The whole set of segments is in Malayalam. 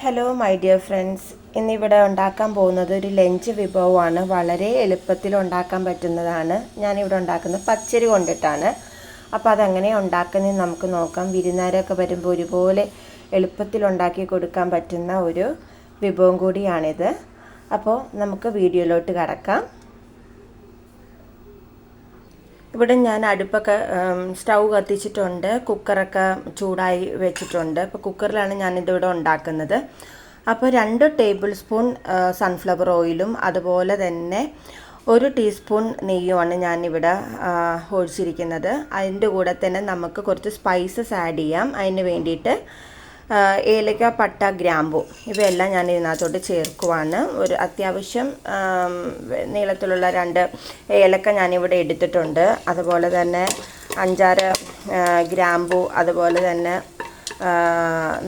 ഹലോ മൈ ഡിയർ ഫ്രണ്ട്സ്, ഇന്നിവിടെ ഉണ്ടാക്കാൻ പോകുന്നത് ഒരു ലഞ്ച് വിഭവമാണ്. വളരെ എളുപ്പത്തിൽ ഉണ്ടാക്കാൻ പറ്റുന്നതാണ്. ഞാനിവിടെ ഉണ്ടാക്കുന്നത് പച്ചരി കൊണ്ടിട്ടാണ്. അപ്പോൾ അതെങ്ങനെ ഉണ്ടാക്കുന്നത് നമുക്ക് നോക്കാം. വിരുന്നുകാരൊക്കെ വരുമ്പോൾ ഒരുപോലെ എളുപ്പത്തിൽ ഉണ്ടാക്കി കൊടുക്കാൻ പറ്റുന്ന ഒരു വിഭവം കൂടിയാണിത്. അപ്പോൾ നമുക്ക് വീഡിയോയിലോട്ട് കടക്കാം. ഇവിടെ ഞാൻ അടുപ്പൊക്കെ സ്റ്റൗ കത്തിച്ചിട്ടുണ്ട്, കുക്കറൊക്കെ ചൂടായി വെച്ചിട്ടുണ്ട്. അപ്പോൾ കുക്കറിലാണ് ഞാനിതിവിടെ ഉണ്ടാക്കുന്നത്. അപ്പോൾ 2 ടേബിൾ സ്പൂൺ സൺഫ്ലവർ ഓയിലും അതുപോലെ തന്നെ 1 ടീസ്പൂൺ നെയ്യുമാണ് ഞാനിവിടെ ഒഴിച്ചിരിക്കുന്നത്. അതിൻ്റെ കൂടെ തന്നെ നമുക്ക് കുറച്ച് സ്പൈസസ് ആഡ് ചെയ്യാം. അതിന് വേണ്ടിയിട്ട് ഏലക്ക, പട്ട, ഗ്രാമ്പു ഇവയെല്ലാം ഞാൻ ഇതിനകത്തോട്ട് ചേർക്കുവാണ്. ഒരു അത്യാവശ്യം നീളത്തിലുള്ള 2 ഏലക്ക ഞാനിവിടെ എടുത്തിട്ടുണ്ട്. അതുപോലെ തന്നെ 5-6 ഗ്രാമ്പു, അതുപോലെ തന്നെ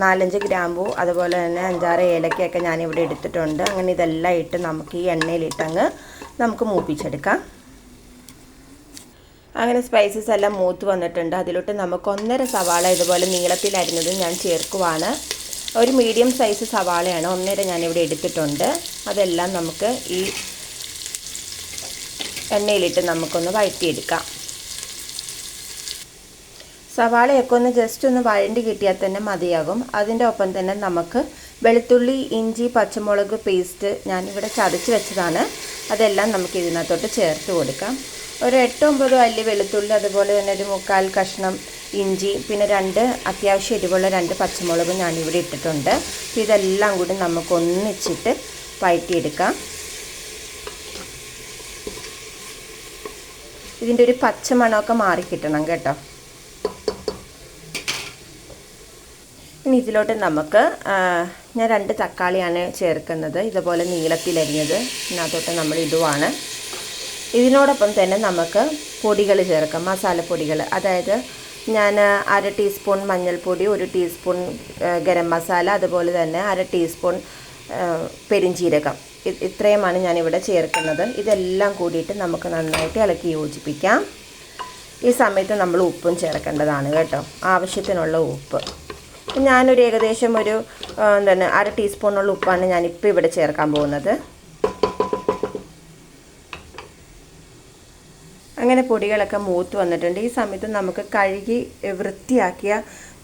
4-5 ഗ്രാമ്പു, അതുപോലെ തന്നെ 5-6 ഏലക്കയൊക്കെ ഞാനിവിടെ എടുത്തിട്ടുണ്ട്. അങ്ങനെ ഇതെല്ലാം ഇട്ട് നമുക്ക് ഈ എണ്ണയിലിട്ടങ്ങ് നമുക്ക് മൂപ്പിച്ചെടുക്കാം. അങ്ങനെ സ്പൈസസ് എല്ലാം മൂത്ത് വന്നിട്ടുണ്ട്. അതിലോട്ട് നമുക്ക് 1.5 സവാള ഇതുപോലെ നീളത്തിലരിഞ്ഞത് ഞാൻ ചേർക്കുവാണ്. ഒരു മീഡിയം സൈസ് സവാളയാണ്, 1.5 ഞാനിവിടെ എടുത്തിട്ടുണ്ട്. അതെല്ലാം നമുക്ക് ഈ എണ്ണയിലിട്ട് നമുക്കൊന്ന് വഴറ്റിയെടുക്കാം. സവാളയൊക്കെ ഒന്ന് ജസ്റ്റ് ഒന്ന് വഴണ്ടി കിട്ടിയാൽ തന്നെ മതിയാകും. അതിൻ്റെ ഒപ്പം തന്നെ നമുക്ക് വെളുത്തുള്ളി, ഇഞ്ചി, പച്ചമുളക് പേസ്റ്റ് ഞാനിവിടെ ചതച്ച് വെച്ചതാണ്. അതെല്ലാം നമുക്ക് ഇതിനകത്തോട്ട് ചേർത്ത് കൊടുക്കാം. ഒരു 8-9 അല്ലി വെളുത്തുള്ളി, അതുപോലെ തന്നെ ഒരു 3/4 കഷ്ണം ഇഞ്ചി, പിന്നെ 2 അത്യാവശ്യം എരിവുള്ള 2 പച്ചമുളകും ഞാനിവിടെ ഇട്ടിട്ടുണ്ട്. ഇതെല്ലാം കൂടി നമുക്ക് ഒന്നിച്ചിട്ട് വഴറ്റിയെടുക്കാം. ഇതിൻ്റെ ഒരു പച്ചമണമൊക്കെ മാറിക്കിട്ടണം കേട്ടോ. ഇനി ഇതിലോട്ട് നമുക്ക് ഞാൻ 2 തക്കാളിയാണ് ചേർക്കുന്നത്. ഇതുപോലെ നീളത്തിലരിഞ്ഞത് ഇതിനകത്തോട്ട് നമ്മൾ ഇടുവാണ്. ഇതിനോടൊപ്പം തന്നെ നമുക്ക് പൊടികൾ ചേർക്കാം, മസാലപ്പൊടികൾ. അതായത് ഞാൻ 1/2 ടീസ്പൂൺ മഞ്ഞൾപ്പൊടി, 1 ടീസ്പൂൺ ഗരം മസാല, അതുപോലെ തന്നെ 1/2 ടീസ്പൂൺ പെരിഞ്ജീരകം. ഇത്രയുമാണ് ഞാനിവിടെ ചേർക്കുന്നത്. ഇതെല്ലാം കൂടിയിട്ട് നമുക്ക് നന്നായിട്ട് ഇളക്കി യോജിപ്പിക്കാം. ഈ സമയത്ത് നമ്മൾ ഉപ്പും ചേർക്കേണ്ടതാണ് കേട്ടോ, ആവശ്യത്തിനുള്ള ഉപ്പ്. ഞാനൊരു ഏകദേശം ഒരു 1/2 ടീസ്പൂണുള്ള ഉപ്പാണ് ഞാനിപ്പോൾ ഇവിടെ ചേർക്കാൻ പോകുന്നത്. അങ്ങനെ പൊടികളൊക്കെ മൂത്ത് വന്നിട്ടുണ്ട്. ഈ സമയത്ത് നമുക്ക് കഴുകി വൃത്തിയാക്കിയ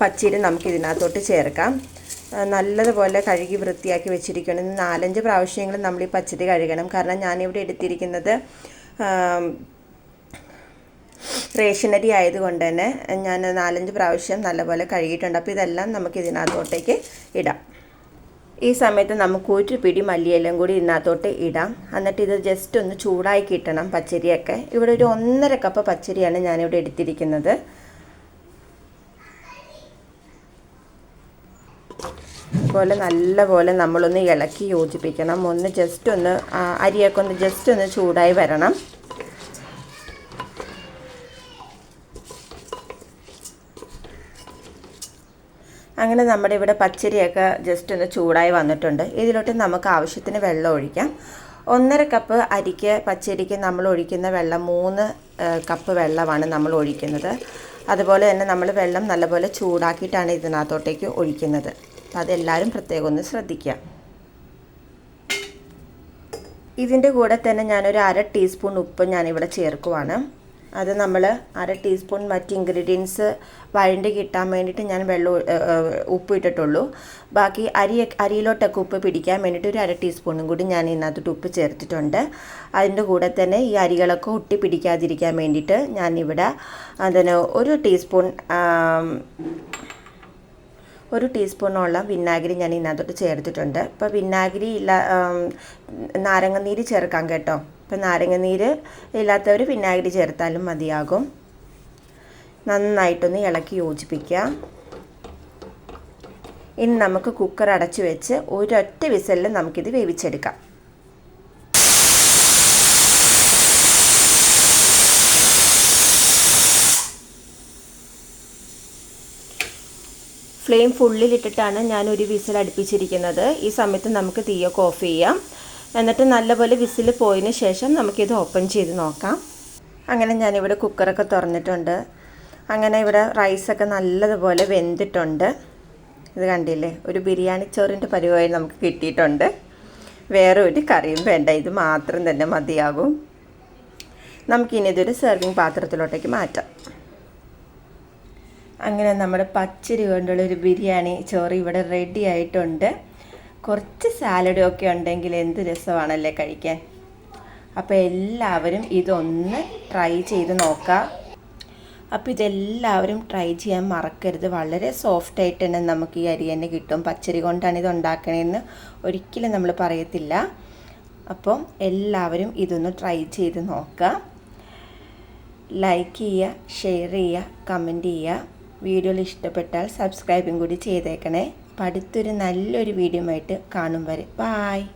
പച്ചരി നമുക്ക് ഇതിനകത്തോട്ട് ചേർക്കാം. നല്ലതുപോലെ കഴുകി വൃത്തിയാക്കി വെച്ചിരിക്കണം. 4-5 പ്രാവശ്യമെങ്കിലും നമ്മൾ ഈ പച്ചരി കഴുകണം. കാരണം ഞാനിവിടെ എടുത്തിരിക്കുന്നത് റേഷനരി ആയതുകൊണ്ട് തന്നെ ഞാൻ 4-5 പ്രാവശ്യം നല്ലപോലെ കഴുകിയിട്ടുണ്ട്. അപ്പോൾ ഇതെല്ലാം നമുക്ക് ഇതിനകത്തോട്ടേക്ക് ഇടാം. ഈ സമയത്ത് നമുക്ക് 1 പിടി മല്ലിയെല്ലാം കൂടി ഇതിനകത്തോട്ട് ഇടാം. എന്നിട്ട് ഇത് ജസ്റ്റ് ഒന്ന് ചൂടായി കിട്ടണം പച്ചരിയൊക്കെ. ഇവിടെ ഒരു 1.5 കപ്പ് പച്ചരിയാണ് ഞാനിവിടെ എടുത്തിരിക്കുന്നത്. അതുപോലെ നല്ലപോലെ നമ്മളൊന്ന് ഇളക്കി യോജിപ്പിക്കണം. ഒന്ന് ജസ്റ്റ് ഒന്ന് അരിയൊക്കെ ഒന്ന് ജസ്റ്റ് ഒന്ന് ചൂടായി വരണം. അങ്ങനെ നമ്മുടെ ഇവിടെ പച്ചരിയൊക്കെ ജസ്റ്റ് ഒന്ന് ചൂടായി വന്നിട്ടുണ്ട്. ഇതിലോട്ട് നമുക്ക് ആവശ്യത്തിന് വെള്ളം ഒഴിക്കാം. 1.5 കപ്പ് അരിക്ക് പച്ചരിക്ക് നമ്മൾ ഒഴിക്കുന്ന വെള്ളം 3 കപ്പ് വെള്ളമാണ് നമ്മൾ ഒഴിക്കുന്നത്. അതുപോലെ തന്നെ നമ്മൾ വെള്ളം നല്ലപോലെ ചൂടാക്കിയിട്ടാണ് ഇതിനകത്തോട്ടേക്ക് ഒഴിക്കുന്നത്. അപ്പോൾ അതെല്ലാവരും പ്രത്യേകം ഒന്ന് ശ്രദ്ധിക്കുക. ഇതിൻ്റെ കൂടെ തന്നെ ഞാനൊരു 1/2 ടീസ്പൂൺ ഉപ്പ് ഞാനിവിടെ ചേർക്കുവാണ്. അത് നമ്മൾ 1/2 ടീസ്പൂൺ മറ്റ് ഇൻഗ്രീഡിയൻസ് വഴണ്ടി കിട്ടാൻ വേണ്ടിയിട്ട് ഞാൻ ഉപ്പ് ഇട്ടിട്ടുള്ളൂ. ബാക്കി അരിയിലോട്ടൊക്കെ ഉപ്പ് പിടിക്കാൻ വേണ്ടിയിട്ട് ഒരു 1/2 ടീസ്പൂണും കൂടി ഞാൻ ഇതിനകത്തോട്ട് ഉപ്പ് ചേർത്തിട്ടുണ്ട്. അതിൻ്റെ കൂടെ തന്നെ ഈ അരികളൊക്കെ ഒട്ടി പിടിക്കാതിരിക്കാൻ വേണ്ടിയിട്ട് ഞാനിവിടെ അതിന് 1 ടീസ്പൂണോളം വിനാഗിരി ഞാൻ ഇതിനകത്തോട്ട് ചേർത്തിട്ടുണ്ട്. ഇപ്പോൾ വിനാഗിരി ഇല്ല, നാരങ്ങനീര് ചേർക്കാം കേട്ടോ. ഇപ്പം നാരങ്ങനീര് ഇല്ലാത്തവർ വിനാഗിരി ചേർത്താലും മതിയാകും. നന്നായിട്ടൊന്ന് ഇളക്കി യോജിപ്പിക്കുക. ഇനി നമുക്ക് കുക്കർ അടച്ചു വെച്ച് ഒരൊറ്റ വിസലിൽ നമുക്കിത് വേവിച്ചെടുക്കാം. ഫ്ലെയിം ഫുള്ളിലിട്ടിട്ടാണ് ഞാൻ ഒരു വിസിൽ അടുപ്പിച്ചിരിക്കുന്നത്. ഈ സമയത്ത് നമുക്ക് തീയൊക്കെ ഓഫ് ചെയ്യാം. എന്നിട്ട് നല്ലപോലെ വിസിൽ പോയതിന് ശേഷം നമുക്കിത് ഓപ്പൺ ചെയ്ത് നോക്കാം. അങ്ങനെ ഞാനിവിടെ കുക്കറൊക്കെ തുറന്നിട്ടുണ്ട്. അങ്ങനെ ഇവിടെ റൈസൊക്കെ നല്ലതുപോലെ വെന്തിട്ടുണ്ട്. ഇത് കണ്ടില്ലേ, ഒരു ബിരിയാണി ചോറിൻ്റെ പരിപാടി നമുക്ക് കിട്ടിയിട്ടുണ്ട്. വേറെ ഒരു കറിയും വേണ്ട, ഇത് മാത്രം തന്നെ മതിയാകും. നമുക്കിനി ഇതൊരു സെർവിങ് പാത്രത്തിലോട്ടേക്ക് മാറ്റാം. അങ്ങനെ നമ്മുടെ പച്ചരി കൊണ്ടുള്ളൊരു ബിരിയാണി ചോറ് ഇവിടെ റെഡി ആയിട്ടുണ്ട്. കുറച്ച് സാലഡും ഒക്കെ ഉണ്ടെങ്കിൽ എന്ത് രസമാണല്ലേ കഴിക്കാൻ. അപ്പോൾ എല്ലാവരും ഇതൊന്ന് ട്രൈ ചെയ്ത് നോക്കാം. അപ്പോൾ ഇതെല്ലാവരും ട്രൈ ചെയ്യാൻ മറക്കരുത്. വളരെ സോഫ്റ്റായിട്ട് തന്നെ നമുക്ക് ഈ അരി തന്നെ കിട്ടും. പച്ചരി കൊണ്ടാണ് ഇത് ഉണ്ടാക്കണതെന്ന് ഒരിക്കലും നമ്മൾ പറയത്തില്ല. അപ്പം എല്ലാവരും ഇതൊന്ന് ട്രൈ ചെയ്ത് നോക്കുക. ലൈക്ക് ചെയ്യുക, ഷെയർ ചെയ്യുക, കമൻറ്റ് ചെയ്യുക. വീഡിയോയിൽ ഇഷ്ടപ്പെട്ടാൽ സബ്സ്ക്രൈബും കൂടി ചെയ്തേക്കണേ. അപ്പോൾ അടുത്തൊരു നല്ലൊരു വീഡിയോ ആയിട്ട് കാണും വരെ ബായ്.